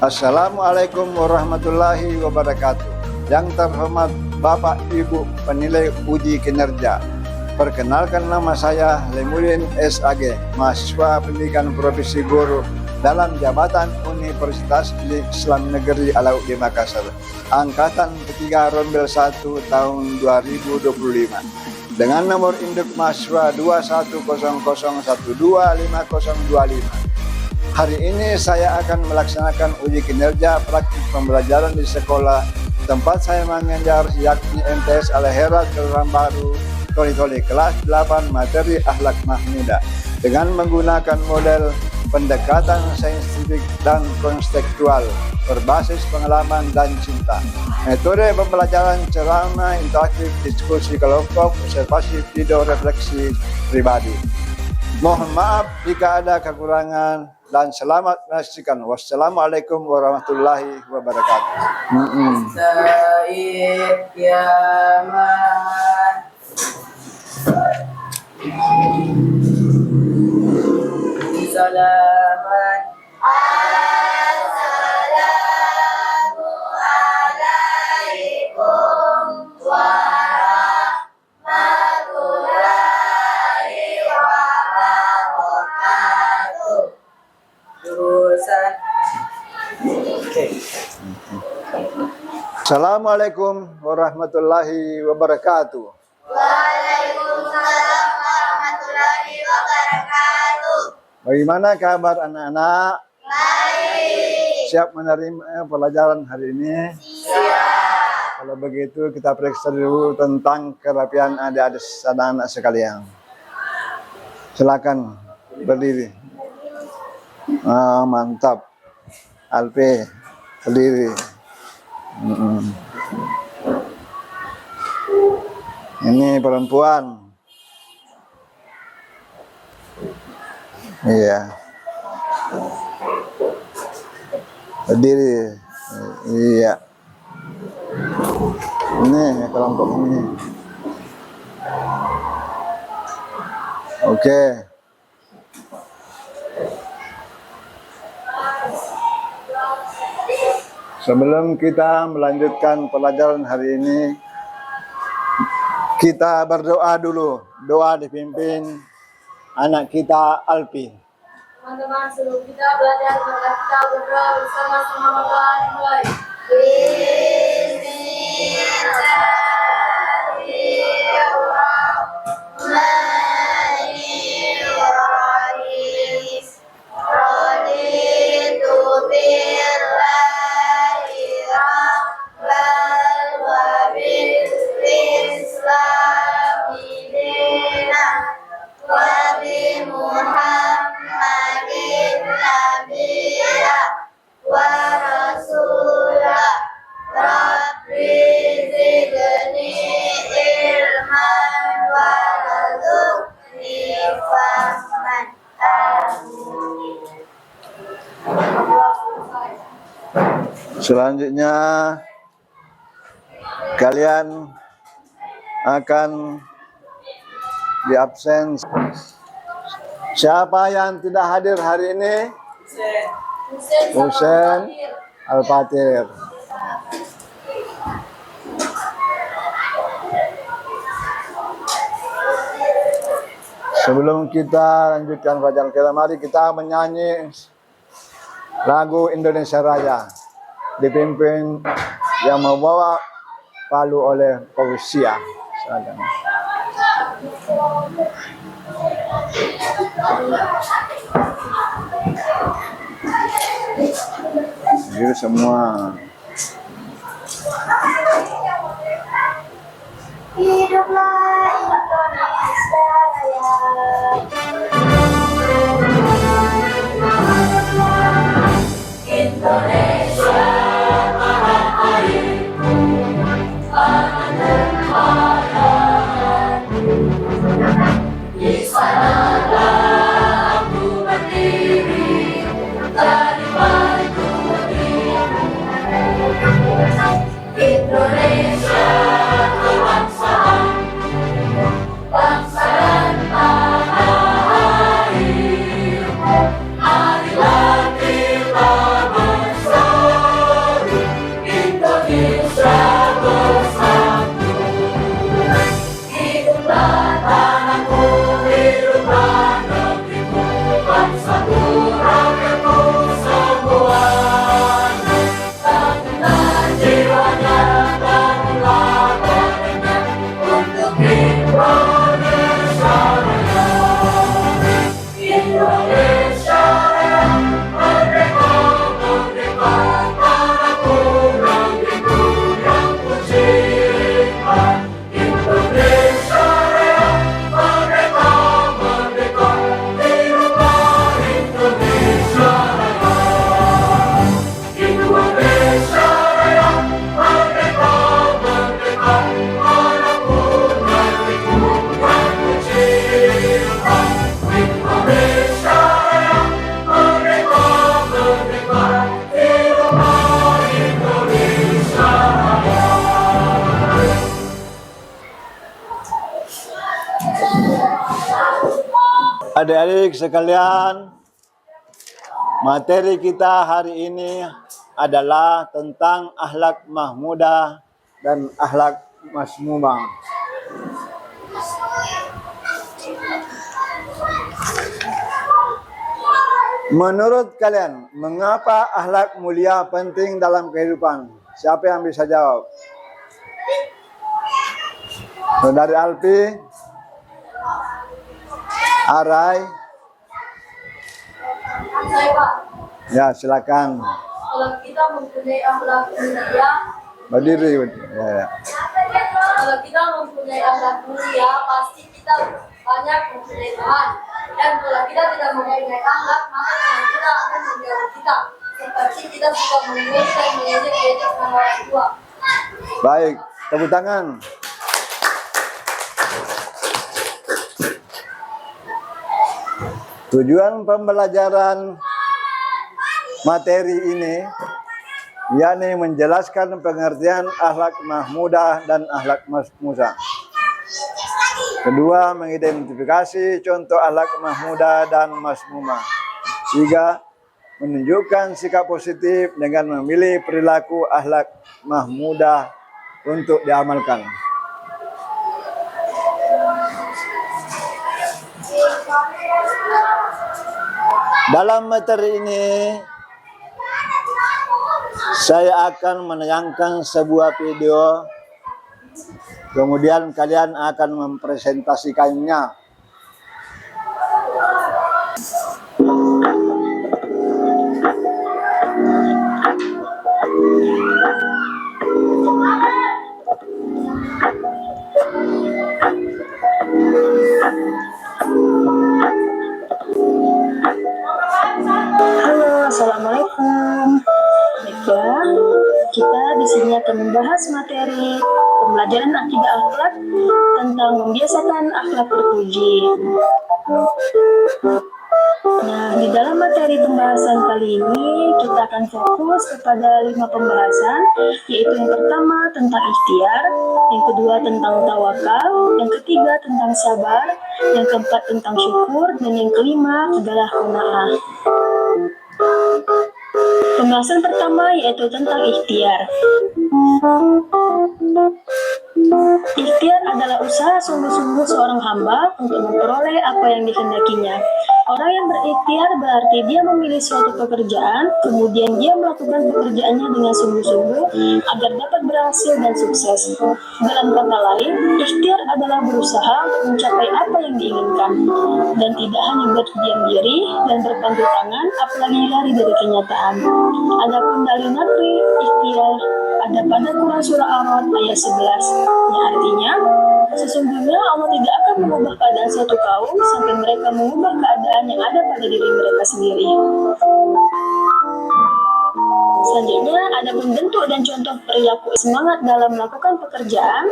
Assalamualaikum warahmatullahi wabarakatuh. Yang terhormat Bapak Ibu penilai uji kinerja, perkenalkan nama saya Lemudin SAG, mahasiswa pendidikan profesi guru dalam jabatan Universitas Islam Negeri Alauddin di Makassar, angkatan ketiga Rombel 1 tahun 2025. Dengan nomor induk mahasiswa 21001255025. Hari ini saya akan melaksanakan uji kinerja praktik pembelajaran di sekolah tempat saya mengajar, yakni MTS Al-Herat Kelurahan Baru, Toli kelas 8 materi akhlak mahmudah dengan menggunakan model pendekatan saintifik dan konseptual berbasis pengalaman dan cinta. Metode pembelajaran ceramah interaktif, diskusi kelompok, observasi video, refleksi pribadi. Mohon maaf jika ada kekurangan dan selamat menyaksikan. Wassalamualaikum warahmatullahi wabarakatuh. Said Yaman Salaman. Assalamualaikum warahmatullahi wabarakatuh. Jurusan. Assalamualaikum warahmatullahi wabarakatuh. Waalaikumsalam warahmatullahi wabarakatuh. Bagaimana kabar anak-anak? Baik. Siap menerima pelajaran hari ini? Siap. Kalau begitu kita periksa dulu tentang kerapian adik-adik dan anak sekalian. Silakan berdiri. Mantap. Alpe, berdiri. Ini perempuan. Iya. Berdiri. Iya. Ini kelompok ini. Oke. Sebelum kita melanjutkan pelajaran hari ini, kita berdoa dulu. Doa dipimpin anak kita Alpi. Teman-teman, sebelum kita belajar, maka kita berdoa bersama-sama. Mulai. Bismillahirrahmanirrahim. Raditu billahi rabbal wa bil islami dinan wa bi Muhammadin nabiyya wa rasulah. Rabbi zidni ilman warzuqni fahman. Amin. Selanjutnya kalian akan di absen. Siapa yang tidak hadir hari ini? Husen Al-Fatir. Sebelum kita lanjutkan pelajaran kita, mari kita menyanyi lagu Indonesia Raya dipimpin yang membawa palu oleh Fausia. Jadi semua. Hiduplah Indonesia Raya. Indonesia tanah airku, tanah terhormatku. Di sanalah aku berdiri, jadi baik-baikku. Indonesia kebangsaanku, bangsa dan tanah airku. Marilah kita bersatu. Adik-adik sekalian, materi kita hari ini adalah tentang akhlak mahmudah dan akhlak masmumah. Menurut kalian, mengapa akhlak mulia penting dalam kehidupan? Siapa yang bisa jawab? Dari Alpi, Arai, Saya Pak, ya silakan. kalau kita mempunyai akhlak mulia, Berdiri. Ya. kalau kita mempunyai akhlak mulia, pasti kita banyak mempunyai Tuhan. Dan kalau kita tidak mempunyai akhlak, maka Tuhan kita akan menjauh kita. Seperti kita suka memuji dan mengejek-ejek nama orang tua. Baik, tepuk tangan. Tujuan pembelajaran materi ini yakni menjelaskan pengertian akhlak mahmudah dan akhlak masmumah. Kedua, mengidentifikasi contoh akhlak mahmudah dan masmumah. Tiga, menunjukkan sikap positif dengan memilih perilaku akhlak mahmudah untuk diamalkan. Dalam materi ini, saya akan menayangkan sebuah video, kemudian kalian akan mempresentasikannya. Halo, assalamualaikum. Baiklah, kita di sini akan membahas materi pembelajaran akidah akhlak tentang membiasakan akhlak terpuji. Nah, di dalam materi pembahasan kali ini kita akan fokus kepada 5 pembahasan, yaitu yang pertama tentang ikhtiar, yang kedua tentang tawakal, yang ketiga tentang sabar, yang keempat tentang syukur, dan yang kelima adalah qanaah. Pembahasan pertama yaitu tentang ikhtiar. Ikhtiar adalah usaha sungguh-sungguh seorang hamba untuk memperoleh apa yang dikehendakinya. Orang yang berikhtiar berarti dia memilih suatu pekerjaan, kemudian dia melakukan pekerjaannya dengan sungguh-sungguh agar dapat berhasil dan sukses. Dalam kata lain, ikhtiar adalah berusaha untuk mencapai apa yang diinginkan, dan tidak hanya berdiam diri dan berpangku tangan, apalagi lari dari kenyataan. Adapun dalil nafri ikhtiar ada pada Quran surah Ar-Ra'd ayat 11, yang artinya sesungguhnya Allah tidak akan mengubah keadaan suatu kaum sampai mereka mengubah keadaan yang ada pada diri mereka sendiri. Selanjutnya ada bentuk dan contoh perilaku semangat dalam melakukan pekerjaan,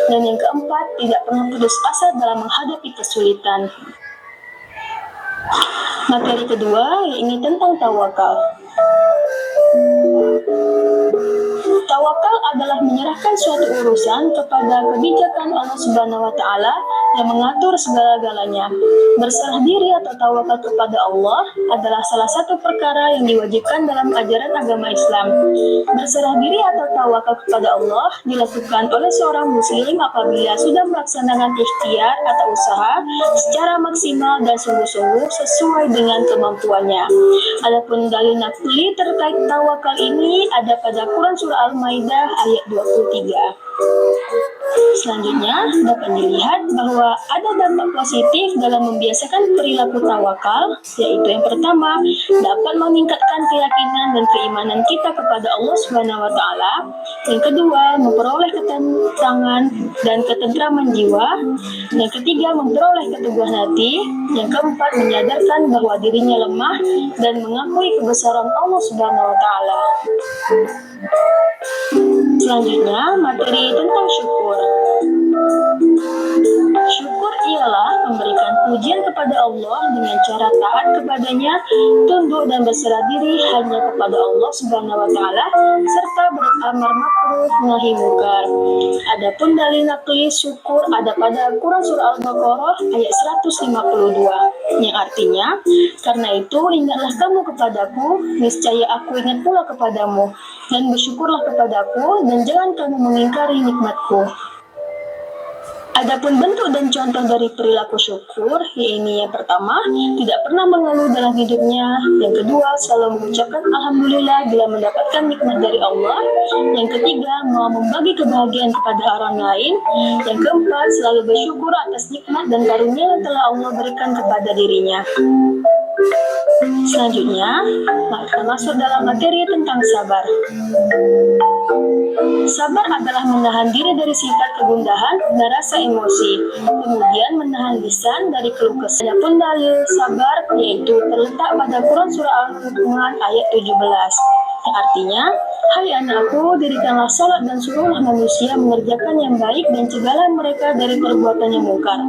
dan yang keempat tidak pernah putus asa dalam menghadapi kesulitan. Materi kedua ini tentang tawakal. Tawakal adalah menyerahkan suatu urusan kepada kebijakan Allah Subhanahu wa Ta'ala yang mengatur segala-galanya. Berserah diri atau tawakal kepada Allah adalah salah satu perkara yang diwajibkan dalam ajaran agama Islam. Berserah diri atau tawakal kepada Allah dilakukan oleh seorang muslim apabila sudah melaksanakan ikhtiar atau usaha secara maksimal dan sungguh-sungguh sesuai dengan kemampuannya. Adapun dalil naqli terkait tawakal ini ada pada Quran surah Al-Maidah ayat 23. Selanjutnya, dapat dilihat bahwa ada dampak positif dalam membiasakan perilaku tawakal, yaitu yang pertama, dapat meningkatkan keyakinan dan keimanan kita kepada Allah Subhanahu wa taala. Yang kedua, memperoleh ketenangan dan ketentraman jiwa. Yang ketiga, memperoleh keteguhan hati. Yang keempat, menyadarkan bahwa dirinya lemah dan mengakui kebesaran Allah Subhanahu wa taala. Selanjutnya, materi tentang syukur. Syukur ialah memberikan pujian kepada Allah dengan cara taat kepadanya, tunduk dan berserah diri hanya kepada Allah Subhanahu wa taala, serta beramar ma'ruf nahi munkar. Adapun dalil nakli syukur ada pada Quran surah Al-Baqarah ayat 152, yang artinya, karena itu ingatlah kamu kepadaku, niscaya aku ingat pula kepadamu, dan bersyukurlah kepadaku, dan jangan kamu mengingkari nikmatku. Adapun bentuk dan contoh dari perilaku syukur, yaitu yang pertama, tidak pernah mengeluh dalam hidupnya. Yang kedua, selalu mengucapkan alhamdulillah bila mendapatkan nikmat dari Allah. Yang ketiga, mau membagi kebahagiaan kepada orang lain. Yang keempat, selalu bersyukur atas nikmat dan karunia yang telah Allah berikan kepada dirinya. Selanjutnya, kita masuk dalam materi tentang sabar. Sabar adalah menahan diri dari sifat kegundahan dan rasa emosi, kemudian menahan lisan dari keluh kesah. Adapun dalil sabar yaitu terletak pada Quran surah Al-Luqman ayat 17, yang artinya, hai anakku, dirikanlah salat dan suruhlah manusia mengerjakan yang baik dan cegahlah mereka dari perbuatan yang mungkar,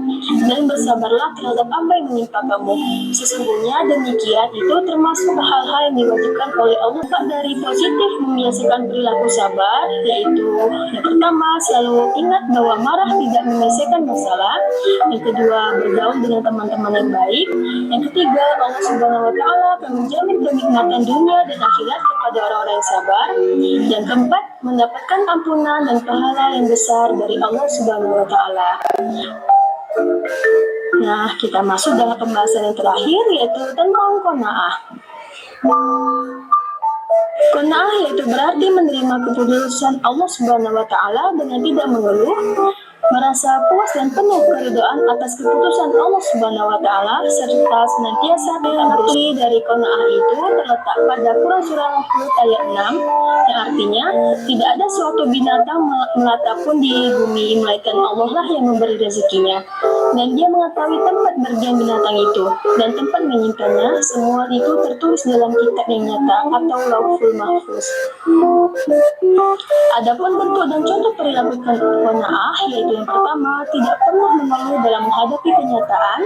dan bersabarlah terhadap apa yang menimpa kamu. Sesungguhnya demikian itu termasuk hal-hal yang diwajibkan oleh Allah. Dari positif membiasakan perilaku sabar, yaitu yang pertama, selalu ingat bahwa marah tidak menyelesaikan masalah. Yang kedua, bergaul dengan teman-teman yang baik. Yang ketiga, Allah Subhanahu wa taala akan menjamin kenikmatan dunia dan akhirat kepada orang-orang yang sabar. Yang keempat, mendapatkan ampunan dan pahala yang besar dari Allah Subhanahu wa taala. Nah, kita masuk dalam pembahasan yang terakhir, yaitu tentang qanaah. Qanaah yaitu berarti menerima keputusan Allah Subhanahu wa taala dengan tidak mengeluh, merasa puas dan penuh keridhaan atas keputusan Allah Subhanahu wa taala, serta senantiasa berarti dari qanaah itu terletak pada Quran surah Hud ayat 6, yang artinya tidak ada suatu binatang melata pun di bumi melainkan Allah lah yang memberi rezekinya, dan dia mengetahui tempat berdiam binatang itu dan tempat menyimpannya. Semua itu tertulis dalam kitab yang nyata atau Lauhul Mahfuz. Adapun bentuk dan contoh perilaku qanaah yaitu yang pertama, tidak pernah mengeluh dalam menghadapi kenyataan.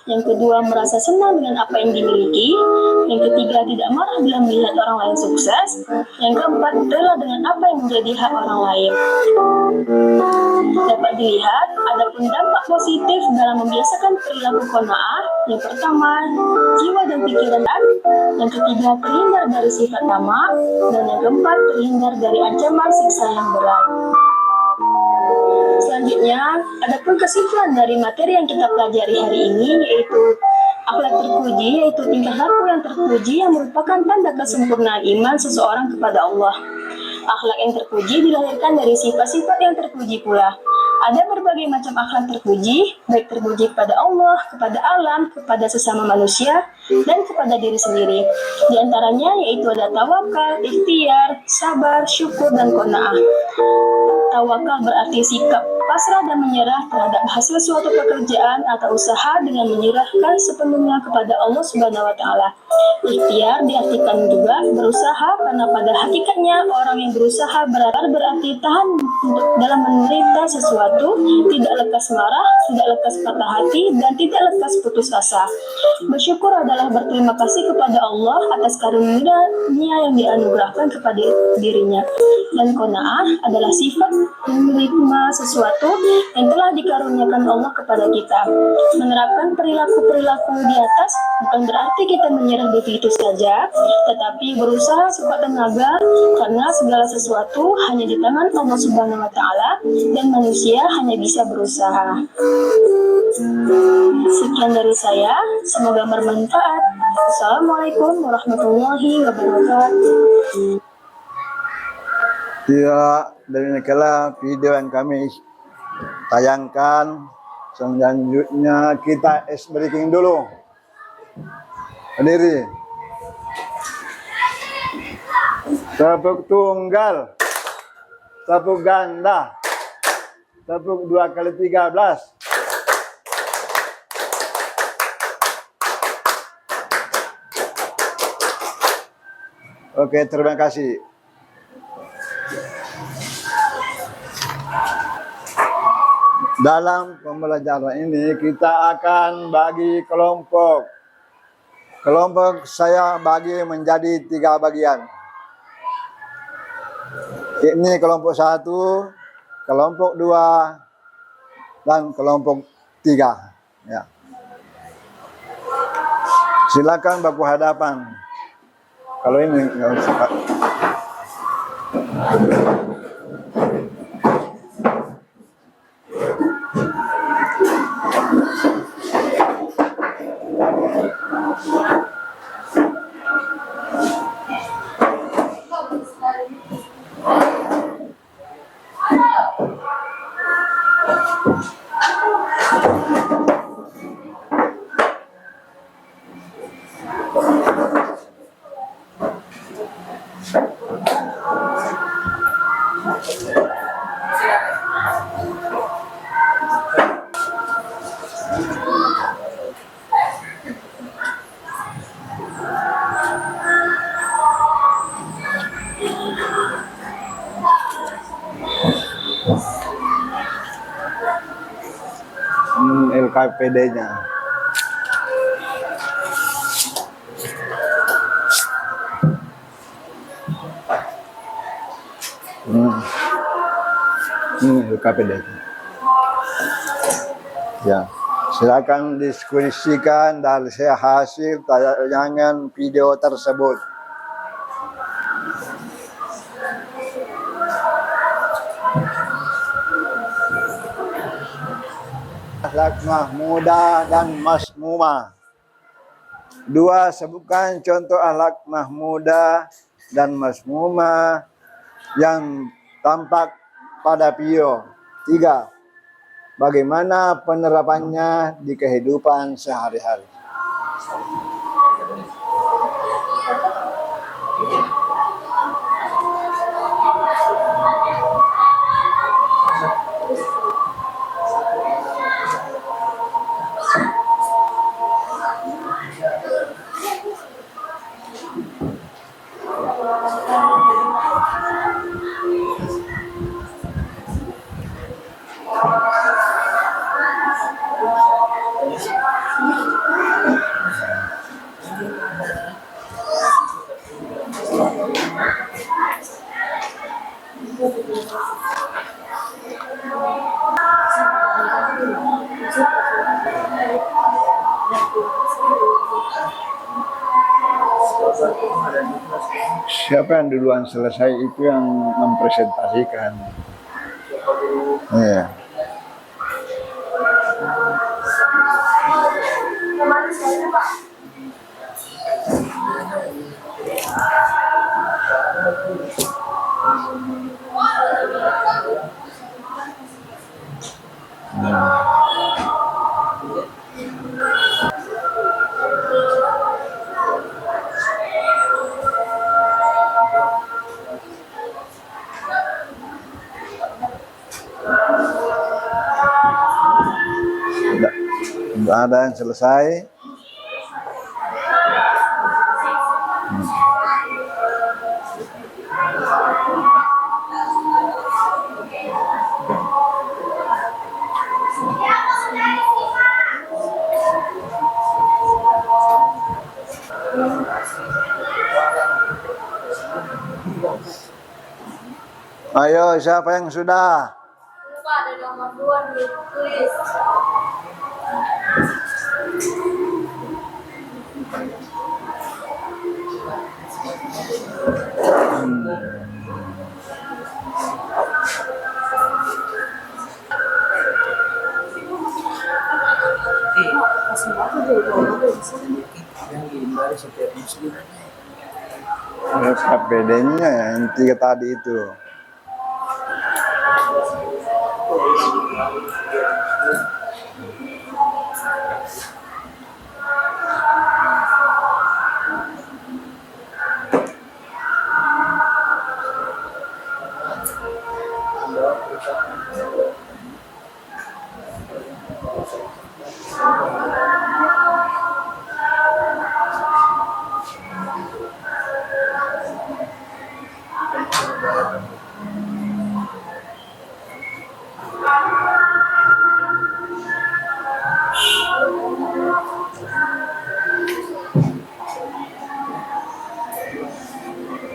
Yang kedua, merasa senang dengan apa yang dimiliki. Yang ketiga, tidak marah bila melihat orang lain sukses. Yang keempat, rela dengan apa yang menjadi hak orang lain. Dapat dilihat, adapun dampak positif dalam membiasakan perilaku qanaah. Yang pertama, jiwa dan pikiran. Yang ketiga, terhindar dari sifat tamak. Dan yang keempat, terhindar dari ancaman siksa yang berat. Selanjutnya, adapun kesimpulan dari materi yang kita pelajari hari ini, yaitu akhlak terpuji, yaitu tingkah laku yang terpuji yang merupakan tanda kesempurnaan iman seseorang kepada Allah. Akhlak yang terpuji dilahirkan dari sifat-sifat yang terpuji pula. Ada berbagai macam akhlak terpuji, baik terpuji kepada Allah, kepada alam, kepada sesama manusia, dan kepada diri sendiri. Di antaranya yaitu ada tawakal, ikhtiar, sabar, syukur, dan qanaah. Tawakal berarti sikap pasrah dan menyerah terhadap hasil suatu pekerjaan atau usaha dengan menyerahkan sepenuhnya kepada Allah Subhanahu wa taala. Ikhtiar diartikan juga berusaha, karena pada hakikatnya orang yang berusaha berarti tahan untuk dalam menderita sesuatu, tidak lekas marah, tidak lekas patah hati, dan tidak lekas putus asa. Bersyukur adalah berterima kasih kepada Allah atas karunia yang dianugerahkan kepada dirinya. Dan qanaah adalah sifat menerima sesuatu yang telah dikaruniakan Allah kepada kita. Menerapkan perilaku-perilaku di atas bukan berarti kita menyerah begitu saja, tetapi berusaha sekuat tenaga, karena segala sesuatu hanya di tangan Allah Subhanahu wa taala dan manusia hanya bisa berusaha. Sekian dari saya, semoga bermanfaat. Assalamualaikum warahmatullahi wabarakatuh. Ya, demikianlah video yang kami tayangkan. Selanjutnya kita ice breaking dulu. Berdiri. Tepuk tunggal, tepuk ganda, tepuk 2 kali 13. Oke, terima kasih. Dalam pembelajaran ini kita akan bagi kelompok. Kelompok saya bagi menjadi 3 bagian. Ini kelompok 1, kelompok 2, dan kelompok 3. Ya. Silakan baku hadapan. Kalau ini nggak usah. LKPD-nya. Ini LKPD. Ya, silakan diskusikan dari hasil tayangan video tersebut. Akhlak mahmudah dan masmumah. 2. Sebutkan contoh akhlak mahmudah dan masmumah yang tampak pada video. 3. Bagaimana penerapannya di kehidupan sehari-hari. Siapa yang duluan selesai itu yang mempresentasikan. Iya. Sudah ada yang selesai. Ayo, siapa yang sudah? Lupa ada nomor 2 ditulis. KPD-nya yang 3 tadi itu.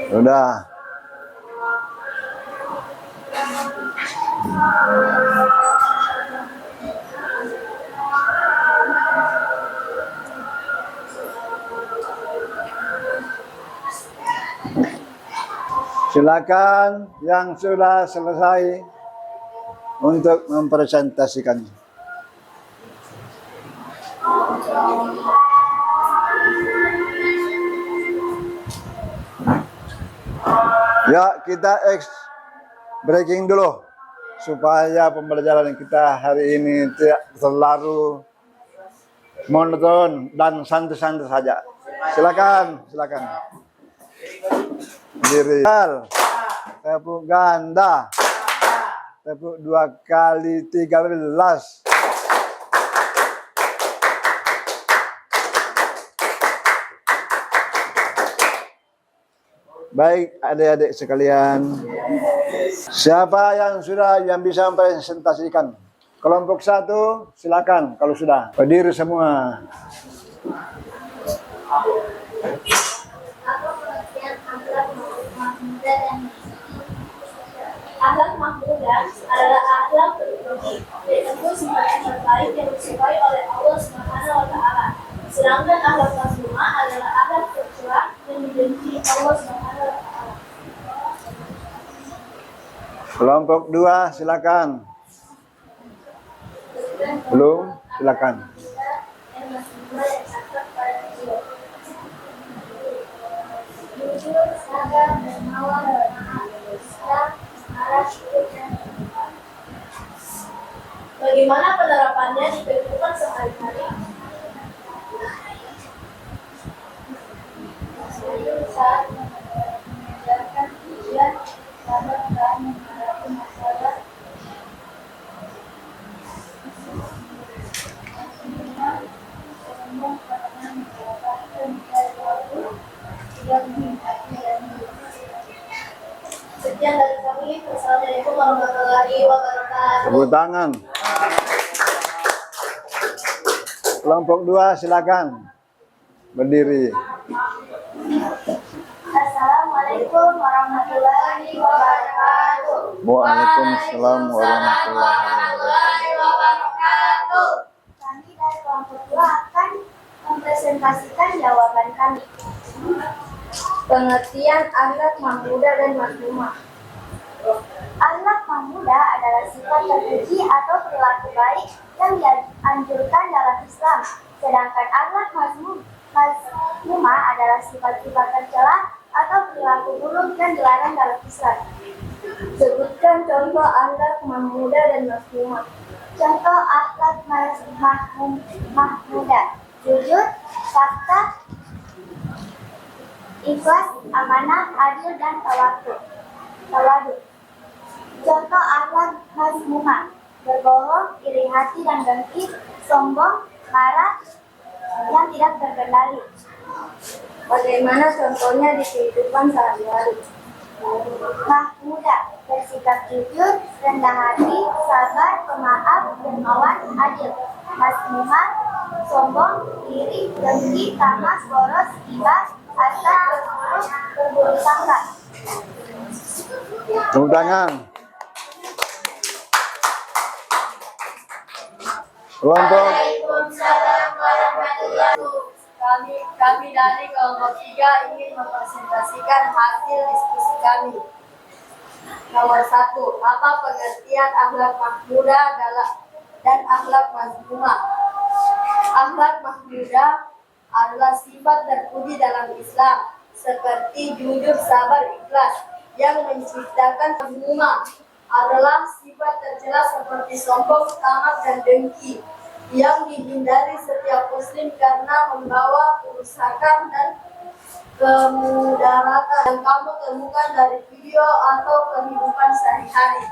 Sudah. Silakan yang sudah selesai untuk mempresentasikan. Ya, kita breaking dulu supaya pembelajaran kita hari ini tidak terlalu monoton dan santai-santai saja. Silakan. Diri. Tepuk ganda. Tepuk 2 kali 13. Baik adik-adik sekalian, siapa yang bisa mempresentasikan? Kelompok 1 silakan kalau sudah berdiri semua. Akhlak mahmudah adalah akhlak berikutnya, yaitu sifat yang terbaik yang disukai oleh Allah Subhanahu wa Ta'ala. Sedangkan akhlak mazmumah adalah akhlak tercela yang dibenci Allah Subhanahu wa Ta'ala. Kelompok 2 silakan. Belum, silakan. Bagaimana penerapannya di kehidupan sehari-hari? Saat mengajarkan ujian, sabar dan menghadapi masalah, sombong karena mendapatkan sesuatu tidak menghindari dan sekian dari kami. Wassalamualaikum warahmatullahi wabarakatuh. Tepuk tangan. Kelompok 2 silakan berdiri. Assalamualaikum warahmatullahi wabarakatuh. Waalaikumsalam warahmatullahi wabarakatuh. Kami dari kelompok 2 akan mempresentasikan jawaban kami. Pengertian akhlak mahmudah dan mazmumah. Akhlak mahmudah adalah sifat terpuji atau perilaku baik yang dianjurkan dalam Islam. Sedangkan akhlak mazmumah adalah sifat-sifat tercela atau perilaku buruk yang dilarang dalam Islam. Sebutkan contoh akhlak mahmudah dan mazmumah. Contoh akhlak mahmudah: jujur, fakta, ikhlas, amanah, adil, dan tawadu. Contoh akhlak mazmumah: berbohong, iri hati dan dengki, sombong, marah, yang tidak terkendali. Bagaimana contohnya di kehidupan sehari-hari? Mahmudah: bersikap jujur, rendah hati, sabar, pemaaf, dermawan, adil. Mazmumah: sombong, iri, dengki, tamas, boros, ghibah, hasad, berburuk sangka. Tepuk tangan. Kelompok. Waalaikumsalam warahmatullahi wabarakatuh. Kami dari kelompok 3 ingin mempresentasikan hasil diskusi kami. Nomor 1, apa pengertian akhlak mahmudah dan akhlak mazmumah? Akhlak mahmudah adalah sifat terpuji dalam Islam, seperti jujur, sabar, ikhlas. Yang menciptakan mazmumah adalah sifat tercela seperti sombong, tamak, dan dengki. yang dihindari setiap muslim karena membawa kerusakan dan kemudaratan yang kamu temukan dari video atau kehidupan sehari-hari.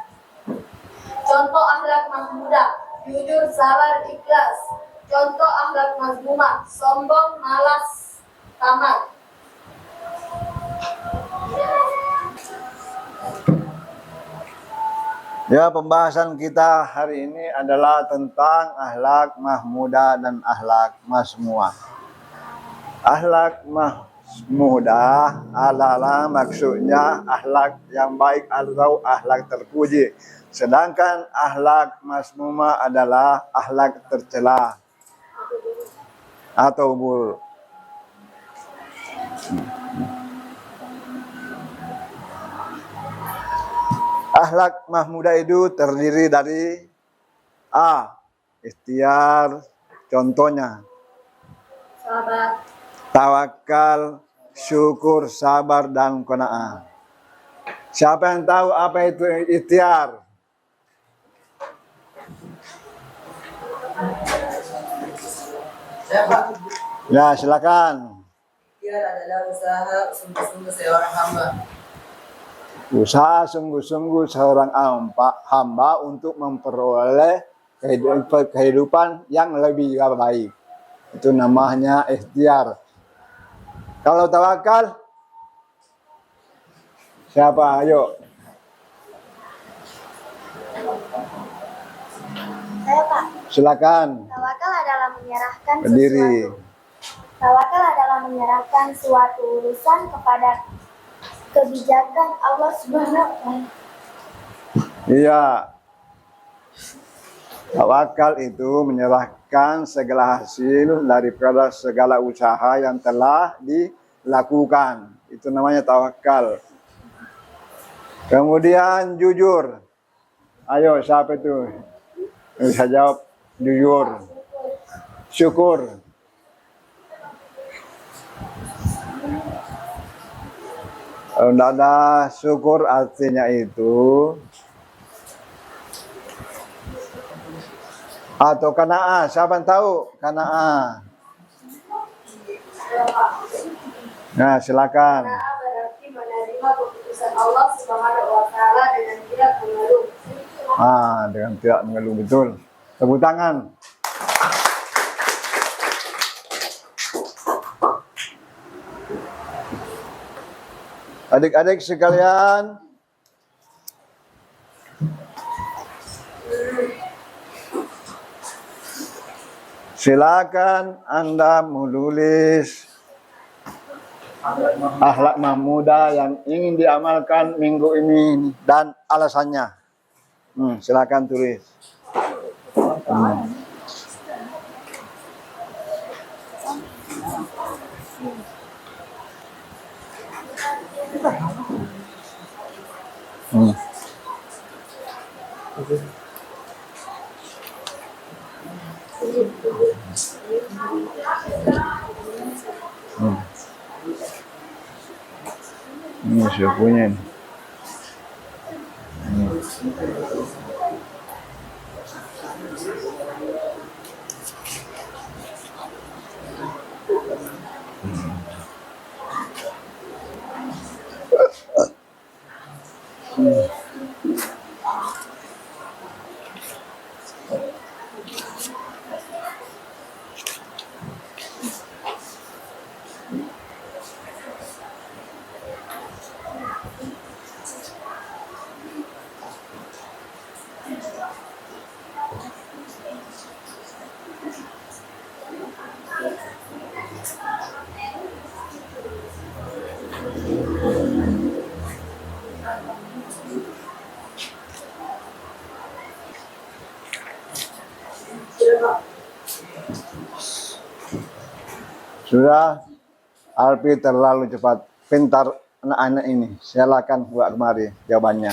Contoh akhlak mahmudah, jujur, sabar, ikhlas. Contoh akhlak mazmumah, sombong, malas, tamat. Ya, pembahasan kita hari ini adalah tentang akhlak mahmudah dan akhlak mazmumah. Akhlak mahmudah adalah maksudnya akhlak yang baik atau akhlak terpuji. Sedangkan akhlak mazmumah adalah akhlak tercela atau buruk. Akhlak mahmudah itu terdiri dari A. Ikhtiar, contohnya Sabar, tawakal, syukur, sabar, dan qanaah. Siapa yang tahu apa itu ikhtiar? Ya, silakan. Ikhtiar adalah usaha sungguh-sungguh seorang hamba. Usaha sungguh-sungguh seorang hamba untuk memperoleh kehidupan yang lebih baik. Itu namanya ikhtiar. Kalau tawakal, siapa? Ayo. Saya Pak, Silakan. tawakal adalah menyerahkan Berdiri. Tawakal adalah menyerahkan suatu urusan kepada kebijakan Allah Subhanahu wa Ta'ala. Iya. Tawakal itu menyerahkan segala hasil daripada segala usaha yang telah dilakukan. Itu namanya tawakal. Kemudian jujur. Ayo, siapa itu? Bisa jawab jujur. Syukur. Kalau tidak ada syukur artinya itu atau qanaah. Siapa yang tahu qanaah? Nah, silakan. Qanaah berarti menerima keputusan Allah Subhanahu wa Ta'ala dengan tidak mengeluh. Dengan tidak mengeluh, betul. Tepuk tangan. Adik-adik sekalian, silakan Anda menulis akhlak mahmudah yang ingin diamalkan minggu ini dan alasannya. Silakan tulis. Ini saya punya ini. Sudah, Alpi terlalu cepat. Pintar anak-anak ini. Silakan buat kemari jawabannya.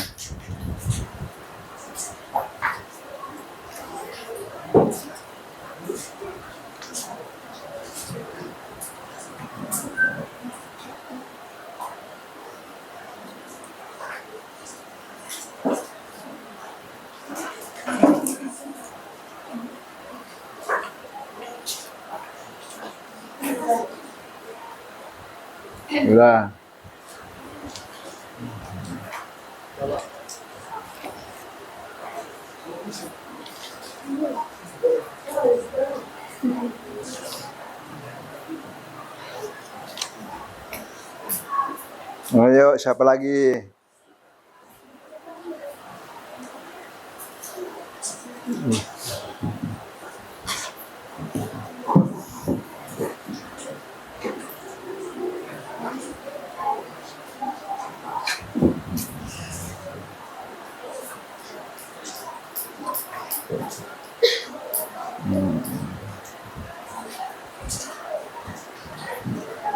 Udah. Ayo, siapa lagi?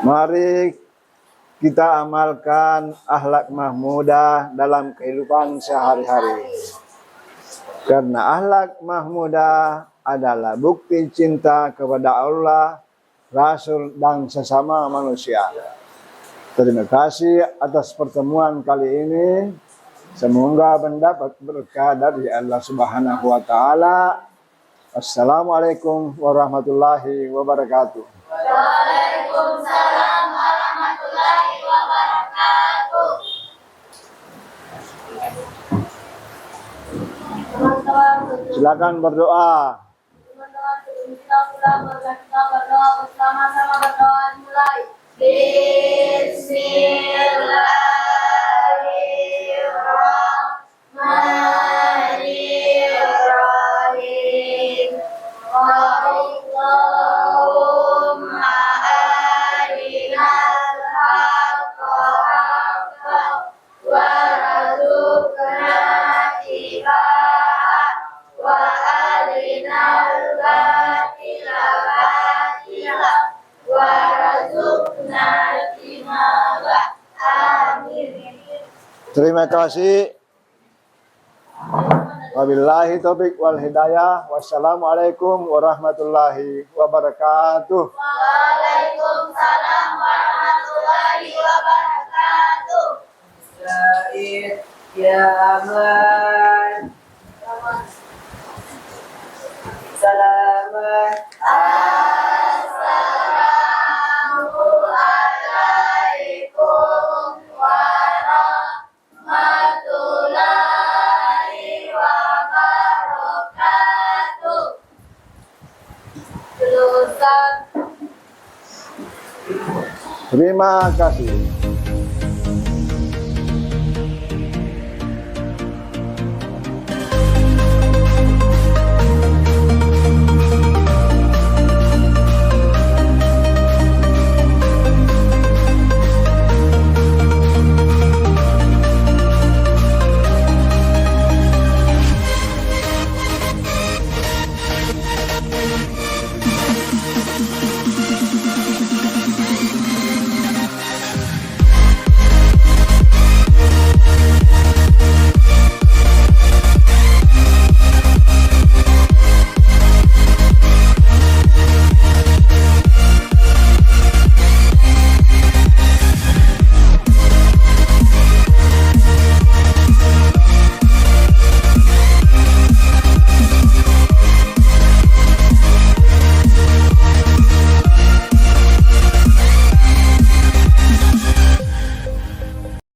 Mari kita amalkan akhlak mahmudah dalam kehidupan sehari-hari. Karena akhlak mahmudah adalah bukti cinta kepada Allah, Rasul, dan sesama manusia. Terima kasih atas pertemuan kali ini. Semoga mendapat berkah dari Allah Subhanahu wa Ta'ala. Assalamualaikum warahmatullahi wabarakatuh. Waalaikumsalam warahmatullahi wabarakatuh. Silakan berdoa. Teman-teman, sebelum kita pulang, marilah kita berdoa bersama-sama. Berdoa mulai. Bismillahirrahmanirrahim. Allahumma arinal haqqa haqqan warzuqna ittiba'ah wa arinal batila batilan warzuqna ijtinabah. Amin. Terima kasih. Wabillahi taufiq wal hidayah. Wassalamualaikum warahmatullahi wabarakatuh. Waalaikumsalam warahmatullahi wabarakatuh. Said, ya aman. Selamat. Assalamualaikum warahmatullahi wabarakatuh. Ustaz. Terima kasih.